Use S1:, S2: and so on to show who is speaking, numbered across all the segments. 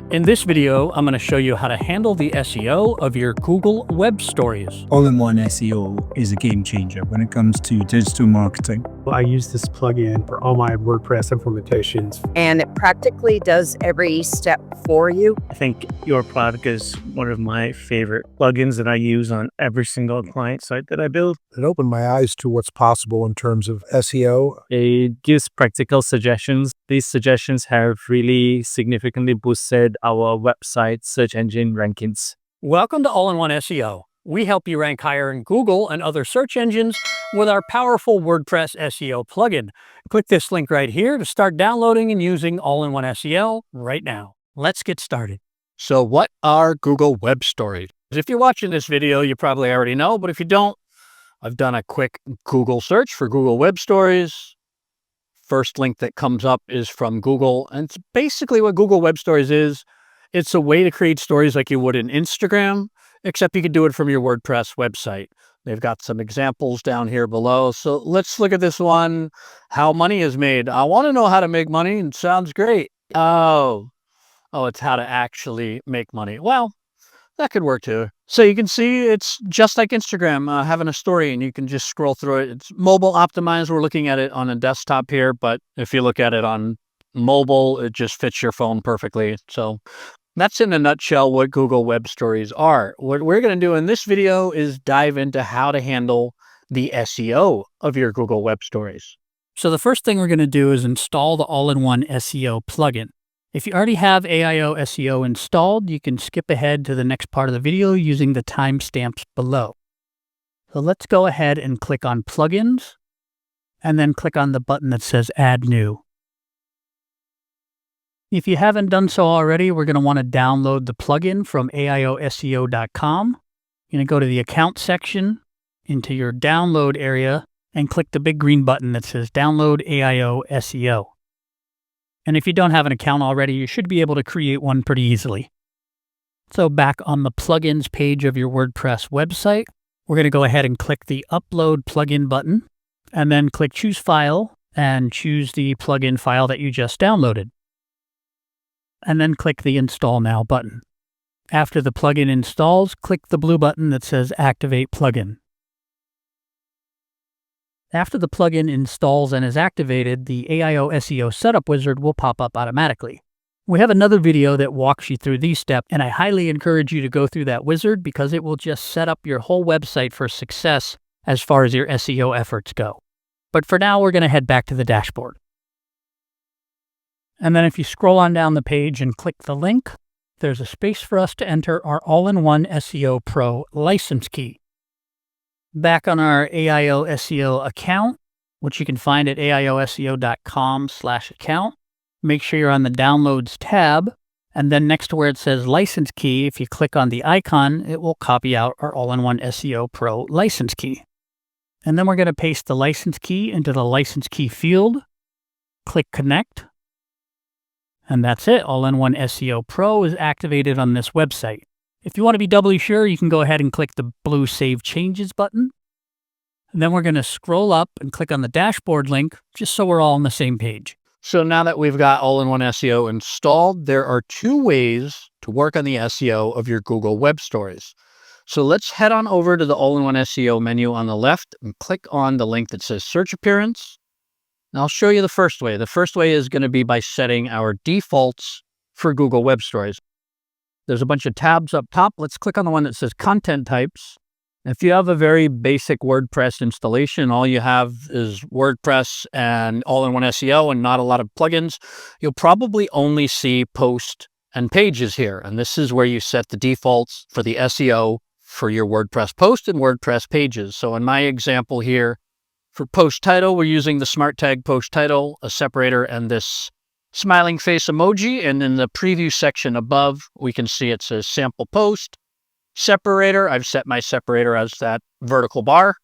S1: In this video, I'm going to show you how to handle the SEO of your Google Web Stories.
S2: All-in-one SEO is a game changer when it comes to digital marketing.
S3: I use this plugin for all my WordPress implementations.
S4: And it practically does every step for you.
S5: I think your product is one of my favorite plugins that I use on every single client site that I build.
S6: It opened my eyes to what's possible in terms of SEO.
S7: It gives practical suggestions. These suggestions have really significantly boosted our website search engine rankings.
S1: Welcome to All-in-One SEO. We help you rank higher in Google and other search engines with our powerful WordPress SEO plugin. Click this link right here to start downloading and using All-in-One SEO right now. Let's get started. So what are Google Web Stories? If you're watching this video, you probably already know, but if you don't, I've done a quick Google search for Google Web Stories. First link that comes up is from Google, and it's basically what Google Web Stories is. It's a way to create stories like you would in Instagram, except you can do it from your WordPress website. They've got some examples down here below. So let's look at this one, how money is made. I want to know how to make money. It sounds great. Oh, it's how to actually make money. Well, that could work too. So you can see it's just like Instagram, having a story, and you can just scroll through it. It's mobile optimized. We're looking at it on a desktop here, but if you look at it on mobile, it just fits your phone perfectly. So that's in a nutshell what Google Web Stories are. What we're going to do in this video is dive into how to handle the SEO of your Google Web Stories. So the first thing we're going to do is install the All-in-One SEO plugin. If you already have AIOSEO installed, you can skip ahead to the next part of the video using the timestamps below. So let's go ahead and click on Plugins, and then click on the button that says Add New. If you haven't done so already, we're going to want to download the plugin from AIOSEO.com. You're going to go to the Account section, into your Download area, and click the big green button that says Download AIOSEO. And if you don't have an account already, you should be able to create one pretty easily. So back on the plugins page of your WordPress website, we're going to go ahead and click the Upload Plugin button, and then click Choose File, and choose the plugin file that you just downloaded. And then click the Install Now button. After the plugin installs, click the blue button that says Activate Plugin. After the plugin installs and is activated, the AIOSEO setup wizard will pop up automatically. We have another video that walks you through these steps, and I highly encourage you to go through that wizard because it will just set up your whole website for success as far as your SEO efforts go. But for now, we're going to head back to the dashboard. And then if you scroll on down the page and click the link, there's a space for us to enter our All-in-One SEO Pro license key. Back on our AIOSEO account, which you can find at AIOSEO.com/account, make sure you're on the Downloads tab, and then next to where it says License Key, if you click on the icon, it will copy out our All-in-One SEO Pro license key. And then we're going to paste the license key into the license key field, click Connect, and that's it. All-in-One SEO Pro is activated on this website. If you want to be doubly sure, you can go ahead and click the blue Save Changes button. And then we're going to scroll up and click on the dashboard link, just so we're all on the same page. So now that we've got All-in-One SEO installed, there are two ways to work on the SEO of your Google Web Stories. So let's head on over to the All-in-One SEO menu on the left and click on the link that says Search Appearance. And I'll show you the first way. The first way is going to be by setting our defaults for Google Web Stories. There's a bunch of tabs up top. Let's click on the one that says Content Types. If you have a very basic WordPress installation, all you have is WordPress and All-in-One SEO and not a lot of plugins, you'll probably only see Post and Pages here. And this is where you set the defaults for the SEO for your WordPress post and WordPress pages. So in my example here, for post title, we're using the smart tag post title, a separator, and this smiling face emoji. And in the preview section above, we can see it says sample post, separator. I've set my separator as that vertical bar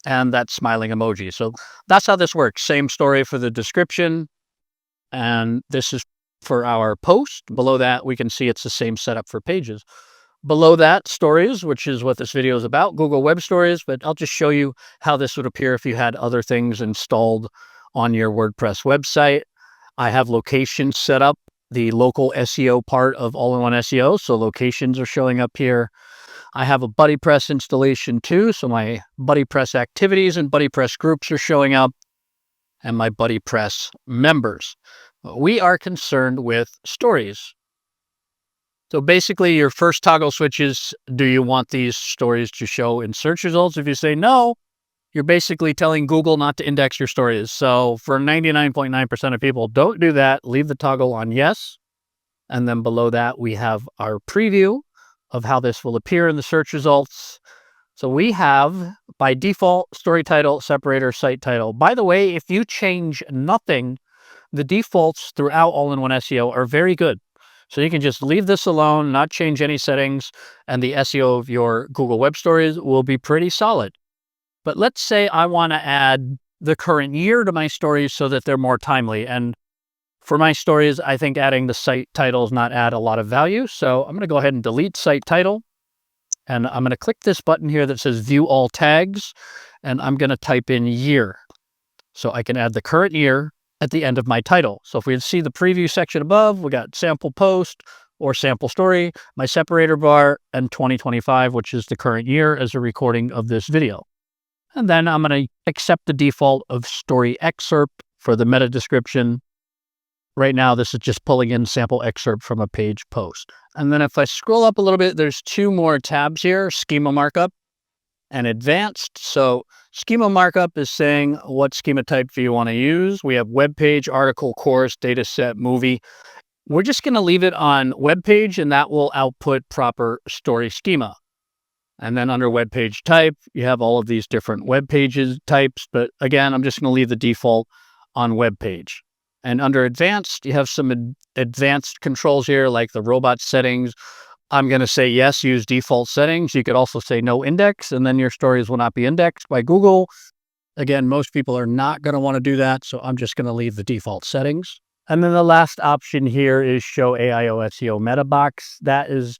S1: and that smiling emoji. So that's how this works. Same story for the description. And this is for our post. Below that, we can see it's the same setup for pages. Below that, Stories, which is what this video is about, Google Web Stories, but I'll just show you how this would appear if you had other things installed on your WordPress website. I have locations set up the local SEO part of all-in-one SEO. So locations are showing up here. I have a BuddyPress installation too. So my BuddyPress activities and BuddyPress groups are showing up, and my BuddyPress members. We are concerned with stories. So basically your first toggle switch is, do you want these stories to show in search results? If you say no, you're basically telling Google not to index your stories. So for 99.9% of people, don't do that. Leave the toggle on yes. And then below that, we have our preview of how this will appear in the search results. So we have, by default, story title, separator, site title. By the way, if you change nothing, the defaults throughout all-in-one SEO are very good. So you can just leave this alone, not change any settings, and the SEO of your Google Web Stories will be pretty solid. But let's say I want to add the current year to my stories so that they're more timely. And for my stories, I think adding the site title does not add a lot of value. So I'm going to go ahead and delete site title. And I'm going to click this button here that says View All Tags. And I'm going to type in year. So I can add the current year at the end of my title. So if we see the preview section above, we got sample post or sample story, my separator bar, and 2025, which is the current year as a recording of this video. And then I'm going to accept the default of story excerpt for the meta description. Right now, this is just pulling in sample excerpt from a page post. And then if I scroll up a little bit, there's two more tabs here, schema markup and advanced. So schema markup is saying what schema type do you want to use. We have web page, article, course, data set, movie. We're just going to leave it on web page, and that will output proper story schema. And then under web page type, you have all of these different web pages types. But again, I'm just going to leave the default on web page. And under advanced, you have some advanced controls here, like the robot settings. I'm going to say yes, use default settings. You could also say no index, and then your stories will not be indexed by Google. Again, most people are not going to want to do that, so I'm just going to leave the default settings. And then the last option here is show AIOSEO meta box. That is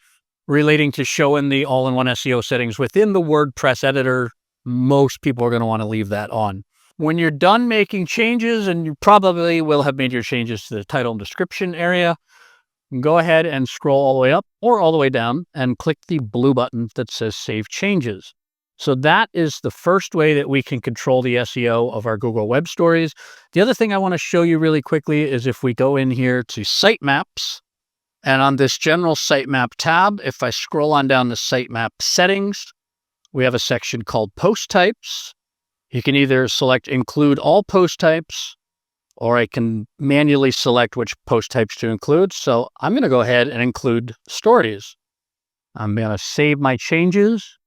S1: relating to showing the all-in-one SEO settings within the WordPress editor. Most people are going to want to leave that on. When you're done making changes, and you probably will have made your changes to the title and description area, go ahead and scroll all the way up or all the way down and click the blue button that says Save Changes. So that is the first way that we can control the SEO of our Google Web Stories. The other thing I want to show you really quickly is if we go in here to Sitemaps, and on this General Sitemap tab, if I scroll on down to Sitemap Settings, we have a section called Post Types. You can either select Include All Post Types, or I can manually select which post types to include. So I'm going to go ahead and include stories. I'm going to save my changes.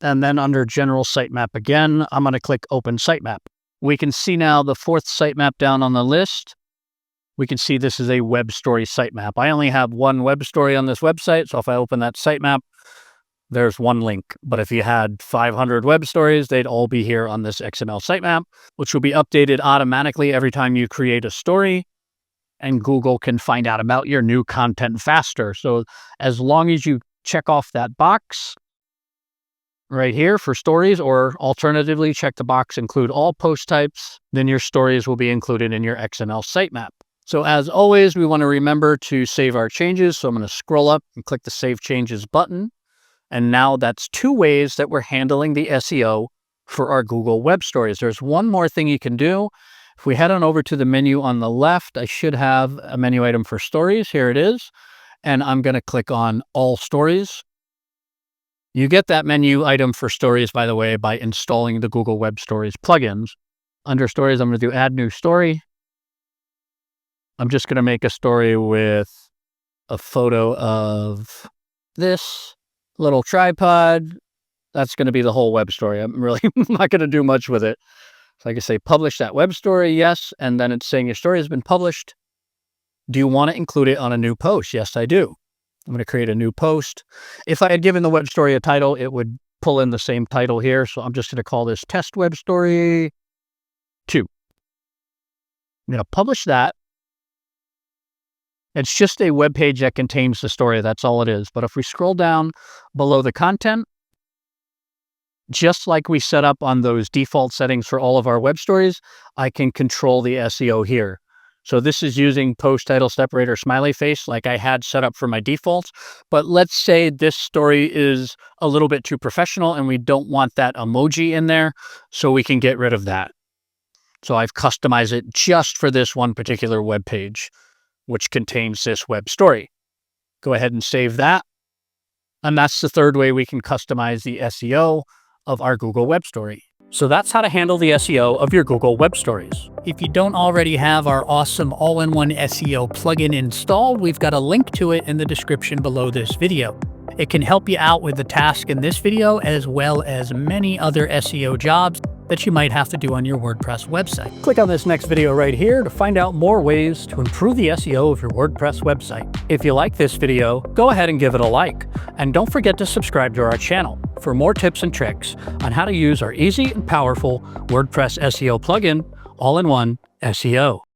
S1: And then under General Sitemap again, I'm going to click Open Sitemap. We can see now the fourth sitemap down on the list. We can see this is a web story sitemap. I only have one web story on this website, so if I open that sitemap, there's one link. But if you had 500 web stories, they'd all be here on this XML sitemap, which will be updated automatically every time you create a story. And Google can find out about your new content faster. So as long as you check off that box right here for stories, or alternatively, check the box Include All Post Types, then your stories will be included in your XML sitemap. So as always, we want to remember to save our changes. So I'm going to scroll up and click the Save Changes button. And now that's two ways that we're handling the SEO for our Google Web Stories. There's one more thing you can do. If we head on over to the menu on the left, I should have a menu item for stories. Here it is. And I'm going to click on All Stories. You get that menu item for stories, by the way, by installing the Google Web Stories plugins. Under Stories, I'm going to do Add New Story. I'm just going to make a story with a photo of this little tripod. That's going to be the whole web story. I'm really not going to do much with it. So I can say publish that web story, yes, and then it's saying your story has been published. Do you want to include it on a new post? Yes, I do. I'm going to create a new post. If I had given the web story a title, it would pull in the same title here. So I'm just going to call this Test Web Story 2. I'm going to publish that. It's just a web page that contains the story. That's all it is. But if we scroll down below the content, just like we set up on those default settings for all of our web stories, I can control the SEO here. So this is using post title separator smiley face like I had set up for my defaults. But let's say this story is a little bit too professional and we don't want that emoji in there, so we can get rid of that. So I've customized it just for this one particular web page, which contains this web story. Go ahead and save that. And that's the third way we can customize the SEO of our Google Web Story. So that's how to handle the SEO of your Google Web Stories. If you don't already have our awesome all-in-one SEO plugin installed, we've got a link to it in the description below this video. It can help you out with the task in this video, as well as many other SEO jobs that you might have to do on your WordPress website. Click on this next video right here to find out more ways to improve the SEO of your WordPress website. If you like this video, go ahead and give it a like. And don't forget to subscribe to our channel for more tips and tricks on how to use our easy and powerful WordPress SEO plugin, all-in-one SEO.